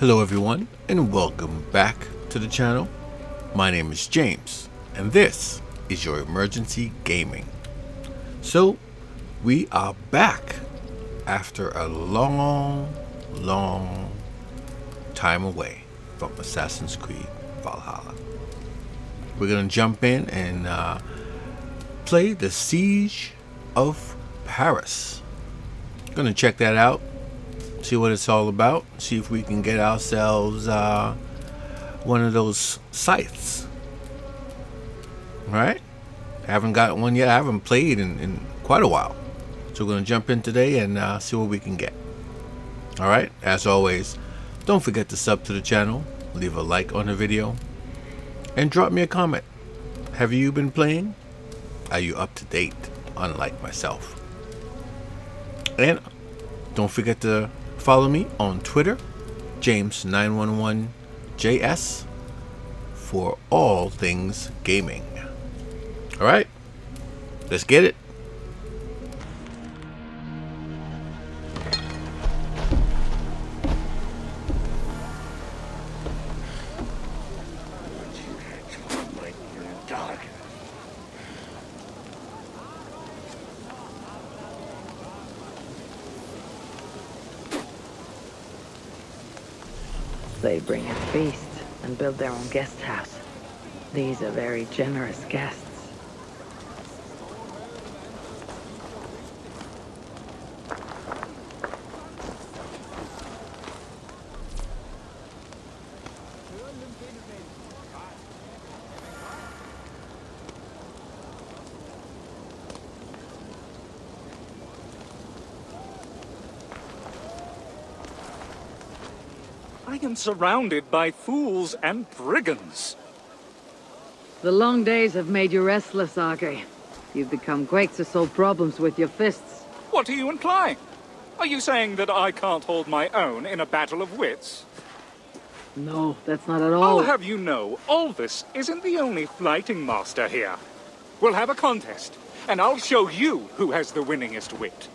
Hello everyone and welcome back to the channel. My name is James and this is your emergency gaming. So we are back after a long time away from Assassin's Creed Valhalla. We're gonna jump in and play the Siege of Paris. Gonna check that out, see what it's all about, see if we can get ourselves one of those scythes. Right? I haven't got one yet. I haven't played in quite a while. So we're going to jump in today and see what we can get. Alright? As always, don't forget to sub to the channel, leave a like on the video, and drop me a comment. Have you been playing? Are you up to date, unlike myself? And don't forget to follow me on Twitter, James911JS, for all things gaming. Alright, let's get it. They bring a feast and build their own guest house. These are very generous guests. I am surrounded by fools and brigands. The long days have made you restless, Argy. You've become quick to solve problems with your fists. What are you implying? Are you saying that I can't hold my own in a battle of wits? No, that's not at all. I'll have you know, Alvis isn't the only fighting master here. We'll have a contest, and I'll show you who has the winningest wit.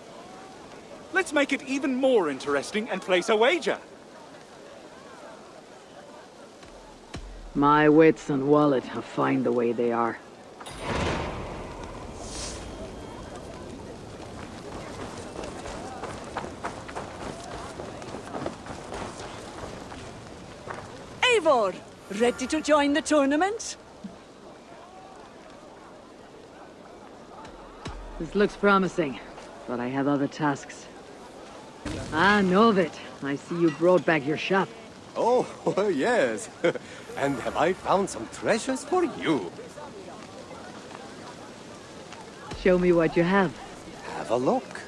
Let's make it even more interesting and place a wager. My wits and wallet are fine the way they are. Eivor, ready to join the tournament? This looks promising, but I have other tasks. Ah, Novit, I see you brought back your shop. Oh, yes. And have I found some treasures for you? Show me what you have. Have a look.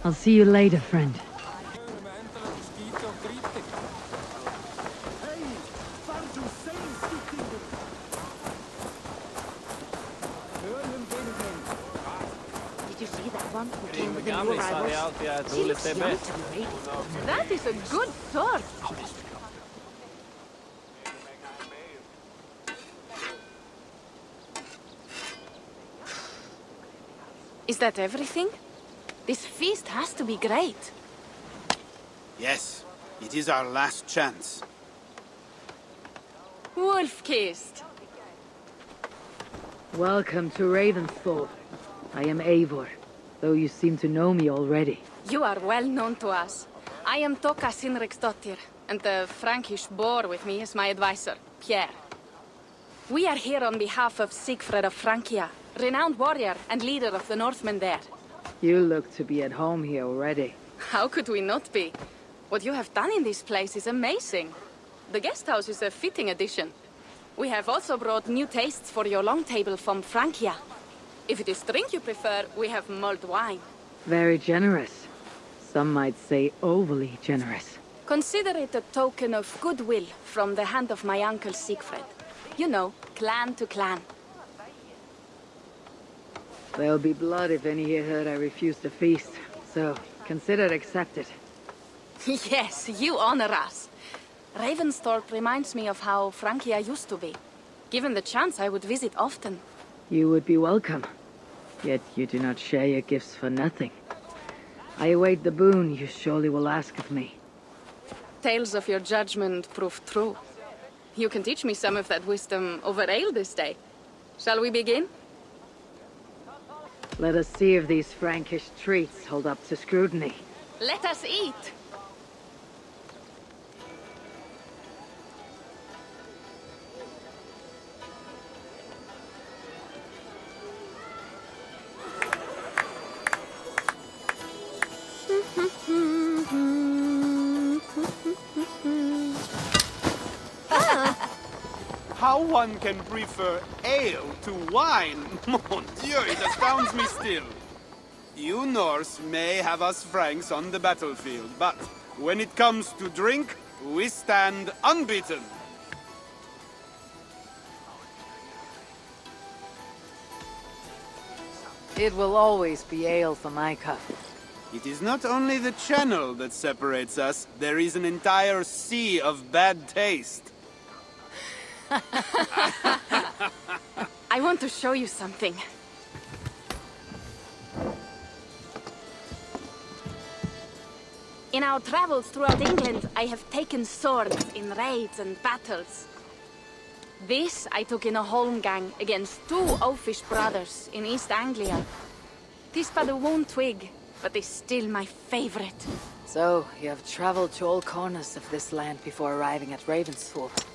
I'll see you later, friend. Did you see that one who came with the new arrivals? She looks young to be lady. That is a good sword. Is that everything? This feast has to be great. Yes, it is our last chance. Wolf-kissed. Welcome to Ravensthorpe. I am Eivor, though you seem to know me already. You are well known to us. I am Toka Sinriksdottir, and the Frankish boar with me is my advisor, Pierre. We are here on behalf of Sigfred of Francia, renowned warrior and leader of the Northmen there. You look to be at home here already. How could we not be? What you have done in this place is amazing. The guest house is a fitting addition. We have also brought new tastes for your long table from Francia. If it is drink you prefer, we have mulled wine. Very generous. Some might say overly generous. Consider it a token of goodwill from the hand of my uncle Siegfried. You know, clan to clan. There'll be blood if any here heard I refuse to feast. So, consider accepted. Yes, you honor us. Ravensthorpe reminds me of how Francia used to be. Given the chance, I would visit often. You would be welcome. Yet you do not share your gifts for nothing. I await the boon you surely will ask of me. Tales of your judgment prove true. You can teach me some of that wisdom over ale this day. Shall we begin? Let us see if these Frankish treats hold up to scrutiny. Let us eat! How one can prefer ale to wine? Mon Dieu, it astounds me still. You Norse may have us Franks on the battlefield, but when it comes to drink, we stand unbeaten. It will always be ale for my cup. It is not only the channel that separates us, there is an entire sea of bad taste. I want to show you something. In our travels throughout England, I have taken swords in raids and battles. This I took in a holmgang against two oafish brothers in East Anglia. Tis but a worn twig, but is still my favorite. So, you have traveled to all corners of this land before arriving at Ravensthorpe.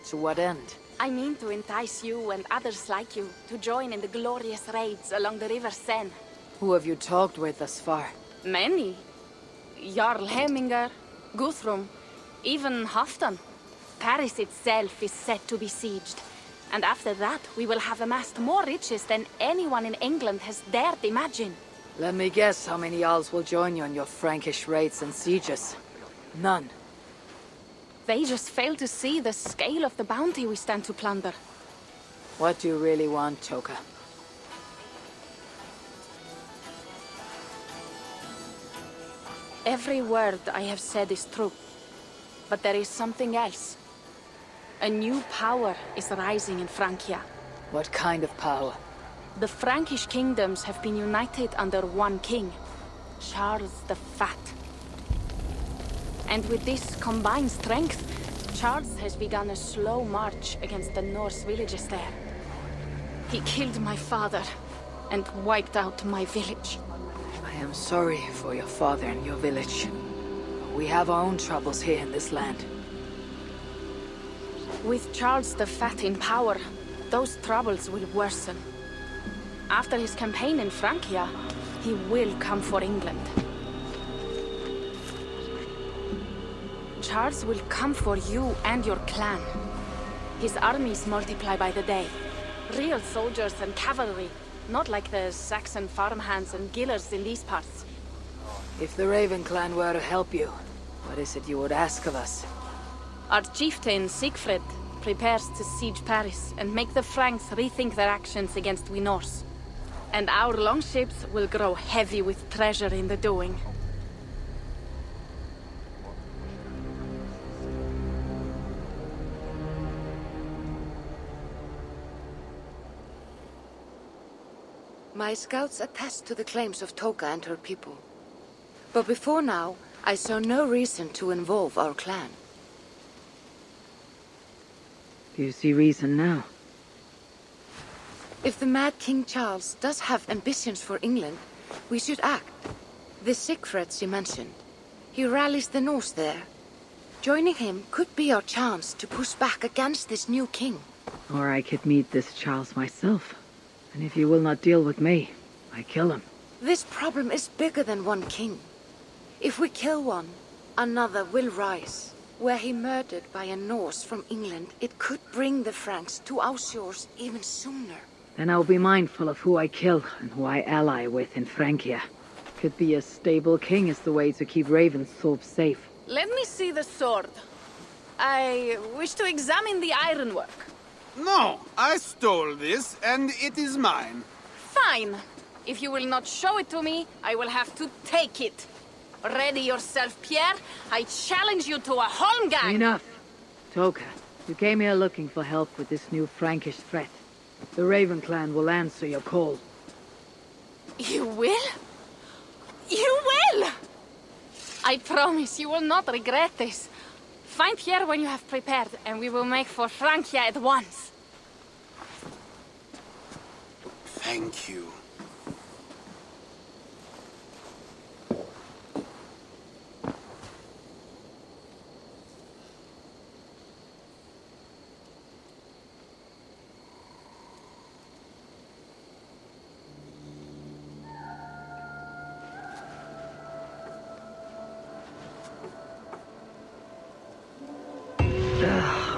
To what end? I mean to entice you and others like you to join in the glorious raids along the River Seine. Who have you talked with thus far? Many. Jarl Hemminger, Guthrum, even Halfdan. Paris itself is set to be sieged. And after that, we will have amassed more riches than anyone in England has dared imagine. Let me guess how many Jarls will join you on your Frankish raids and sieges. None. They just fail to see the scale of the bounty we stand to plunder. What do you really want, Toka? Every word I have said is true. But there is something else. A new power is rising in Francia. What kind of power? The Frankish kingdoms have been united under one king, Charles the Fat. And with this combined strength, Charles has begun a slow march against the Norse villages there. He killed my father and wiped out my village. I am sorry for your father and your village. We have our own troubles here in this land. With Charles the Fat in power, those troubles will worsen. After his campaign in Francia, he will come for England. Charles will come for you and your clan. His armies multiply by the day. Real soldiers and cavalry, not like the Saxon farmhands and gillers in these parts. If the Raven clan were to help you, what is it you would ask of us? Our chieftain, Siegfried, prepares to siege Paris and make the Franks rethink their actions against we Norse. And our longships will grow heavy with treasure in the doing. My scouts attest to the claims of Toka and her people. But before now, I saw no reason to involve our clan. Do you see reason now? If the mad King Charles does have ambitions for England, we should act. The Siegfried you mentioned, he rallies the Norse there. Joining him could be our chance to push back against this new king. Or I could meet this Charles myself. And if you will not deal with me, I kill him. This problem is bigger than one king. If we kill one, another will rise. Were he murdered by a Norse from England, it could bring the Franks to our shores even sooner. Then I'll be mindful of who I kill and who I ally with in Francia. Could be a stable king is the way to keep Ravensthorpe safe. Let me see the sword. I wish to examine the ironwork. No, I stole this, and it is mine. Fine. If you will not show it to me, I will have to take it. Ready yourself, Pierre. I challenge you to a holmgang. Enough. Toka, you came here looking for help with this new Frankish threat. The Raven clan will answer your call. You will? You will! I promise you will not regret this. Find Pierre when you have prepared, and we will make for Francia at once. Thank you.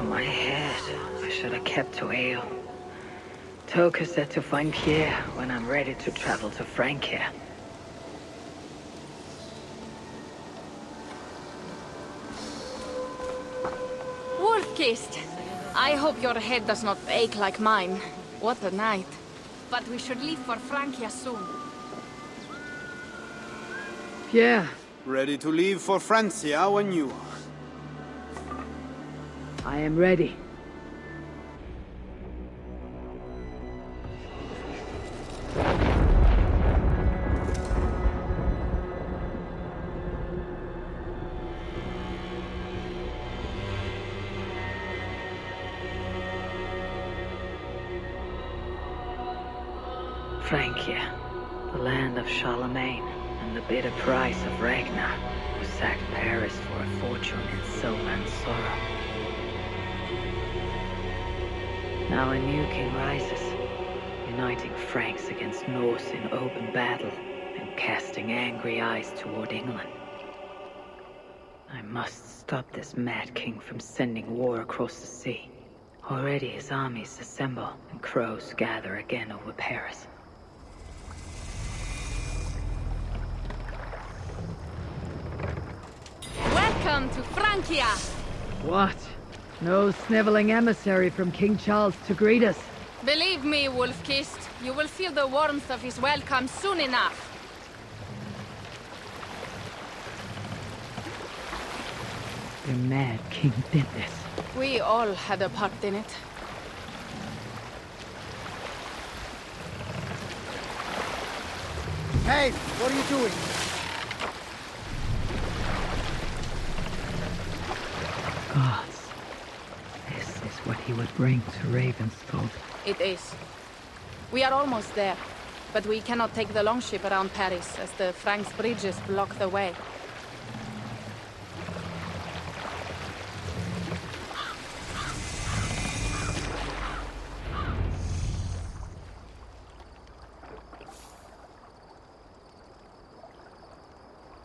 My head. I should have kept to ale. Toka said to find Pierre when I'm ready to travel to Francia. Wolf-kissed. I hope your head does not ache like mine. What a night. But we should leave for Francia soon. Pierre, Ready to leave for Francia when you are. I am ready. Francia, the land of Charlemagne, and the bitter price of Ragnar, who sacked Paris for a fortune in silver and sorrow. Now a new king rises, uniting Franks against Norse in open battle and casting angry eyes toward England. I must stop this mad king from sending war across the sea. Already his armies assemble and crows gather again over Paris. Welcome to Francia! What? No sniveling emissary from King Charles to greet us? Believe me, Wolf-kissed, you will feel the warmth of his welcome soon enough. The mad king did this. We all had a part in it. Hey, what are you doing? Gods. This is what he would bring to Ravensthorpe. It is. We are almost there, but we cannot take the longship around Paris as the Franks' bridges block the way.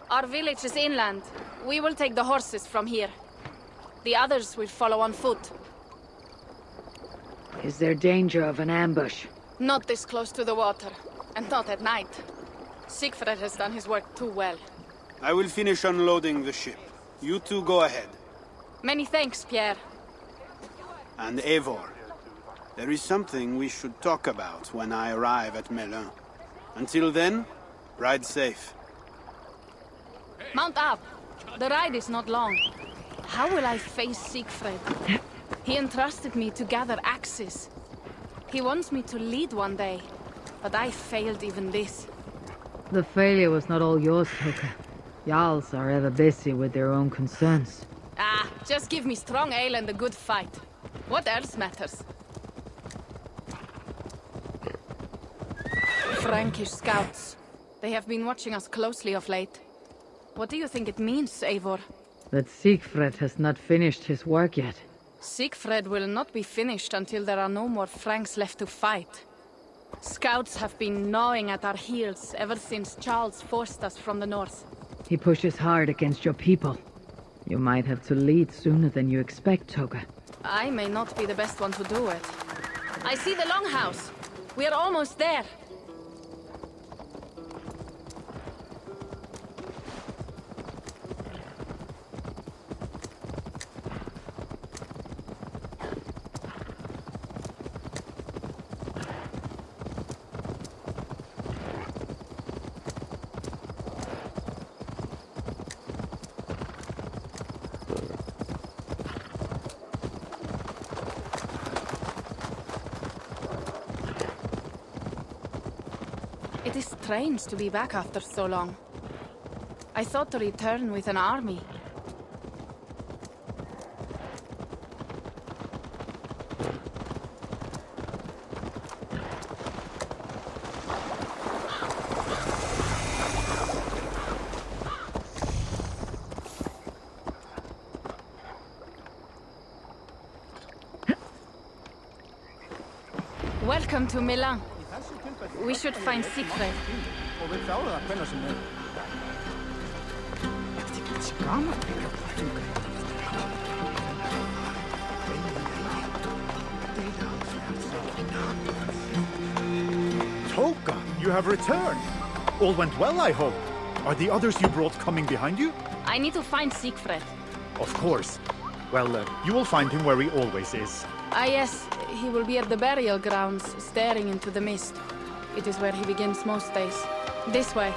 Our village is inland. We will take the horses from here. The others will follow on foot. Is there danger of an ambush? Not this close to the water, and not at night. Siegfried has done his work too well. I will finish unloading the ship. You two go ahead. Many thanks, Pierre. And Eivor, there is something we should talk about when I arrive at Melun. Until then, ride safe. Mount up. The ride is not long. How will I face Siegfried? He entrusted me to gather axes. He wants me to lead one day, but I failed even this. The failure was not all yours, Toka. Jarls are ever busy with their own concerns. Ah, just give me strong ale and a good fight. What else matters? Frankish scouts. They have been watching us closely of late. What do you think it means, Eivor? That Siegfried has not finished his work yet. Siegfried will not be finished until there are no more Franks left to fight. Scouts have been gnawing at our heels ever since Charles forced us from the north. He pushes hard against your people. You might have to lead sooner than you expect, Toga. I may not be the best one to do it. I see the longhouse. We are almost there. It is strange to be back after so long. I thought to return with an army. Welcome to Milan. We should find Siegfried. Toka, you have returned. All went well, I hope. Are the others you brought coming behind you? I need to find Siegfried. Of course. Well, you will find him where he always is. Ah yes, he will be at the burial grounds, staring into the mist. It is where he begins most days. This way.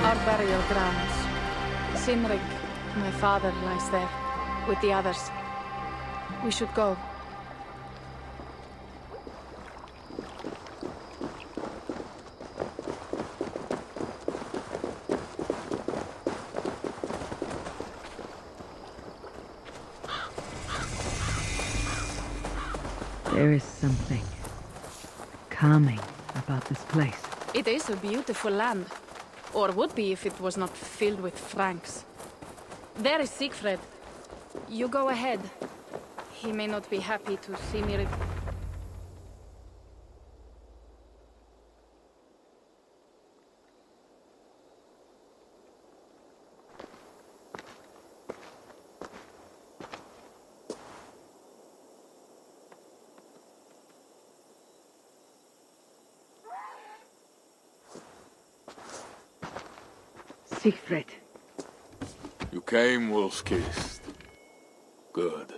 Our burial grounds. Sinrik, my father, lies there, with the others. We should go. There is something calming about this place. It is a beautiful land. Or would be if it was not filled with Franks. There is Siegfried. You go ahead. He may not be happy to see me Siegfried. You came, wolf-kissed. Good.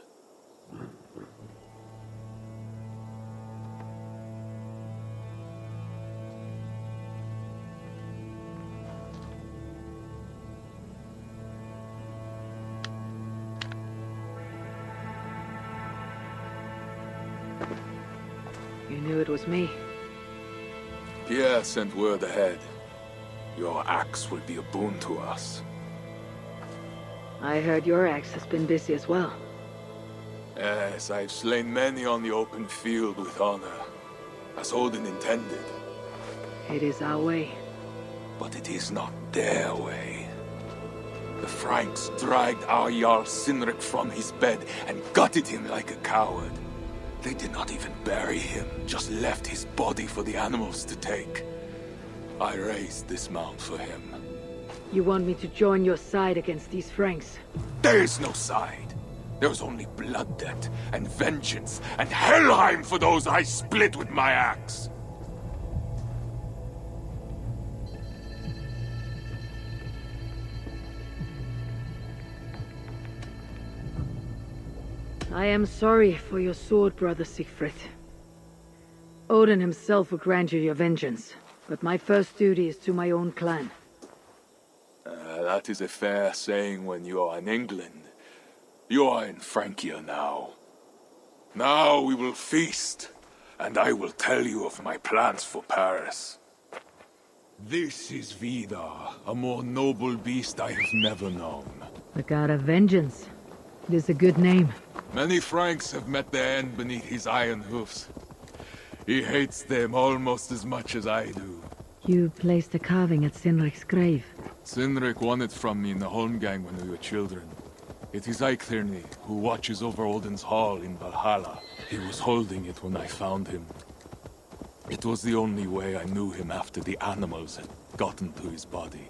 You knew it was me. Pierre sent word ahead. Your axe will be a boon to us. I heard your axe has been busy as well. Yes, I've slain many on the open field with honor, as Odin intended. It is our way. But it is not their way. The Franks dragged our Jarl Sinrik from his bed and gutted him like a coward. They did not even bury him, just left his body for the animals to take. I raised this mound for him. You want me to join your side against these Franks? There is no side. There is only blood debt and vengeance and Helheim for those I split with my axe. I am sorry for your sword, brother Siegfried. Odin himself will grant you your vengeance, but my first duty is to my own clan. That is a fair saying when you are in England. You are in Francia now. Now we will feast, and I will tell you of my plans for Paris. This is Vidar, a more noble beast I have never known. The god of vengeance. It is a good name. Many Franks have met their end beneath his iron hoofs. He hates them almost as much as I do. You placed a carving at Sinric's grave. Sinric won it from me in the Holmgang when we were children. It is Eikthirni, who watches over Odin's hall in Valhalla. He was holding it when I found him. It was the only way I knew him after the animals had gotten to his body.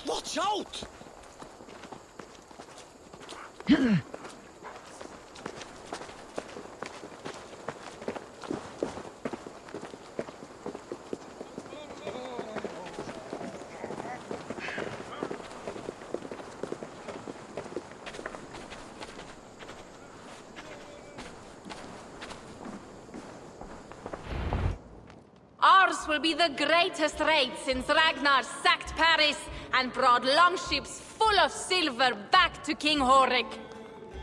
Watch out! Ours will be the greatest raid since Ragnar sacked Paris and brought longships full of silver back to King Horik.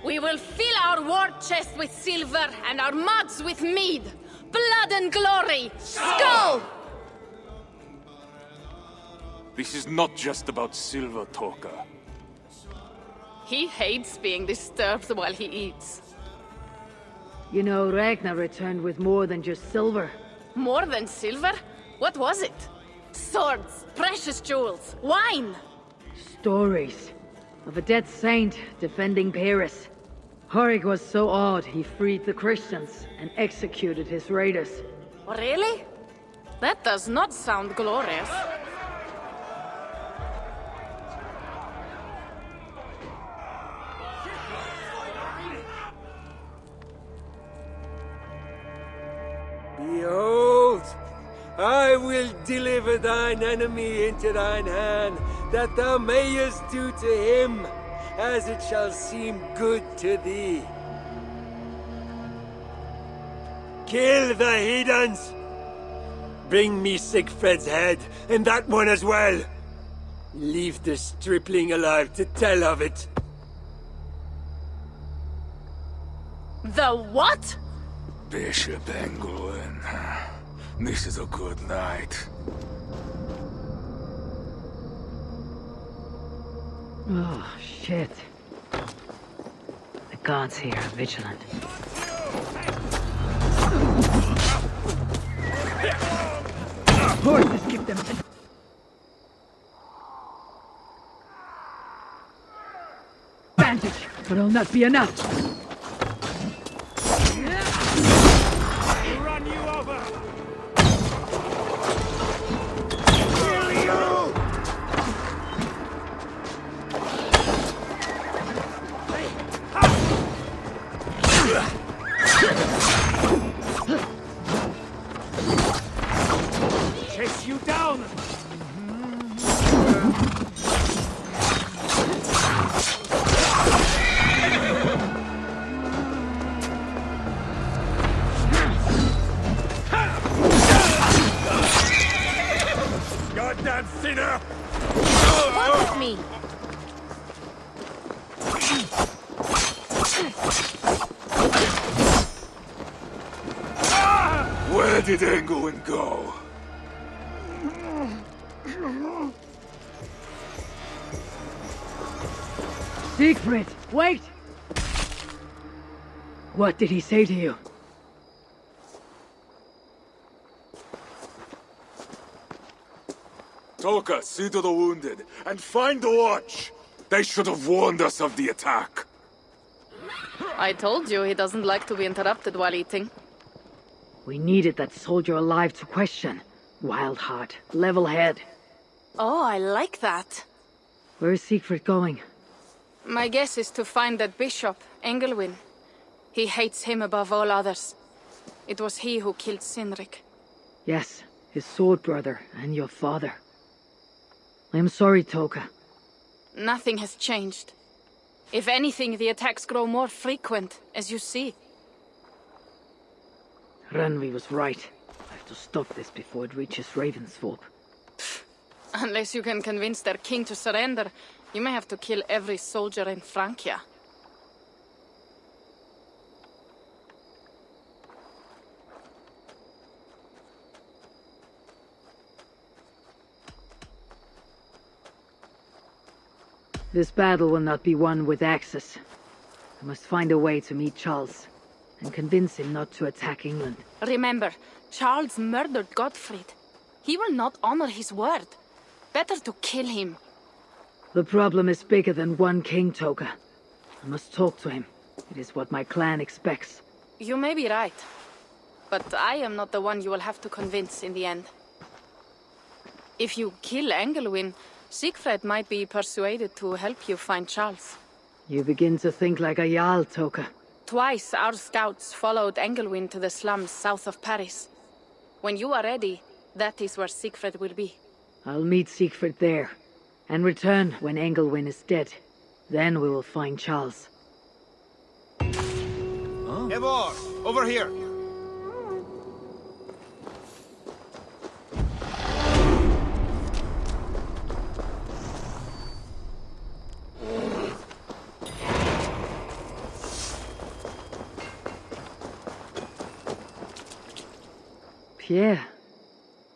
We will fill our war chest with silver and our mugs with mead. Blood and glory! Skull! This is not just about silver, Toka. He hates being disturbed while he eats. You know, Ragnar returned with more than just silver. More than silver? What was it? Swords, precious jewels, wine! Stories of a dead saint defending Paris. Horik was so awed he freed the Christians and executed his raiders. Really? That does not sound glorious. Behold, I will deliver thine enemy into thine hand, that thou mayest do to him as it shall seem good to thee. Kill the heathens! Bring me Sigfred's head, and that one as well. Leave the stripling alive to tell of it. The what? Bishop Englewen. This is a good night. Oh, shit. The gods here are vigilant. Horses, give them to... Bandage, but it'll not be enough. Run you over! Chase you down! Goddamn sinner! What with me? Where did Englewen go? Siegfried, wait! What did he say to you? Toka, see to the wounded, and find the watch! They should have warned us of the attack. I told you he doesn't like to be interrupted while eating. We needed that soldier alive to question. Wild heart, level head. Oh, I like that. Where is Siegfried going? My guess is to find that bishop, Engelwin. He hates him above all others. It was he who killed Sinric. Yes, his sword brother and your father. I am sorry, Toka. Nothing has changed. If anything, the attacks grow more frequent, as you see. Randvi was right. I have to stop this before it reaches Ravensthorpe. Unless you can convince their king to surrender, you may have to kill every soldier in Francia. This battle will not be won with axes. I must find a way to meet Charles, and convince him not to attack England. Remember, Charles murdered Godfrey. He will not honor his word. Better to kill him. The problem is bigger than one king, Toka. I must talk to him. It is what my clan expects. You may be right. But I am not the one you will have to convince in the end. If you kill Engelwin, Siegfried might be persuaded to help you find Charles. You begin to think like a Jarl, Toka. Twice our scouts followed Engelwin to the slums south of Paris. When you are ready, that is where Siegfried will be. I'll meet Siegfried there, and return when Engelwin is dead. Then we will find Charles. Eivor, over here! Pierre,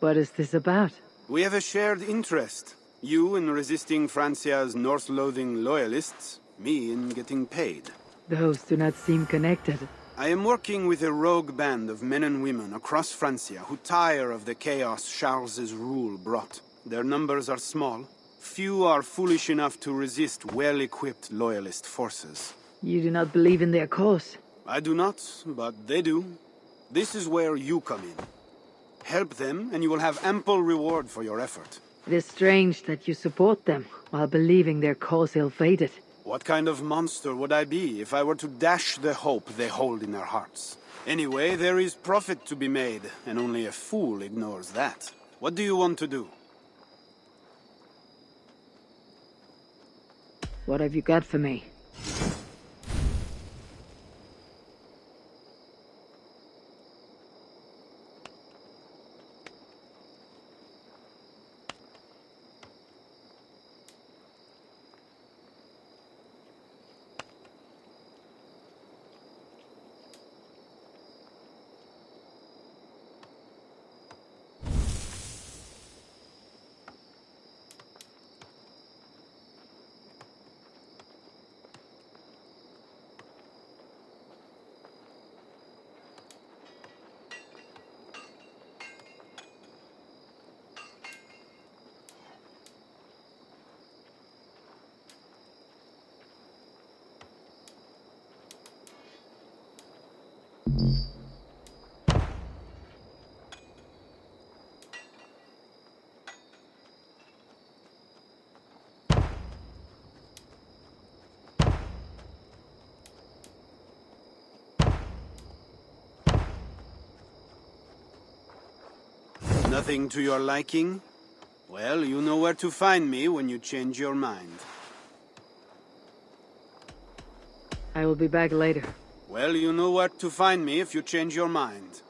what is this about? We have a shared interest. You in resisting Francia's Norse-loathing loyalists, me in getting paid. Those do not seem connected. I am working with a rogue band of men and women across Francia who tire of the chaos Charles's rule brought. Their numbers are small. Few are foolish enough to resist well-equipped loyalist forces. You do not believe in their cause? I do not, but they do. This is where you come in. Help them, and you will have ample reward for your effort. It is strange that you support them, while believing their cause ill-fated. What kind of monster would I be if I were to dash the hope they hold in their hearts? Anyway, there is profit to be made, and only a fool ignores that. What do you want to do? What have you got for me? Nothing to your liking? Well, you know where to find me when you change your mind. I will be back later. Well, you know where to find me if you change your mind.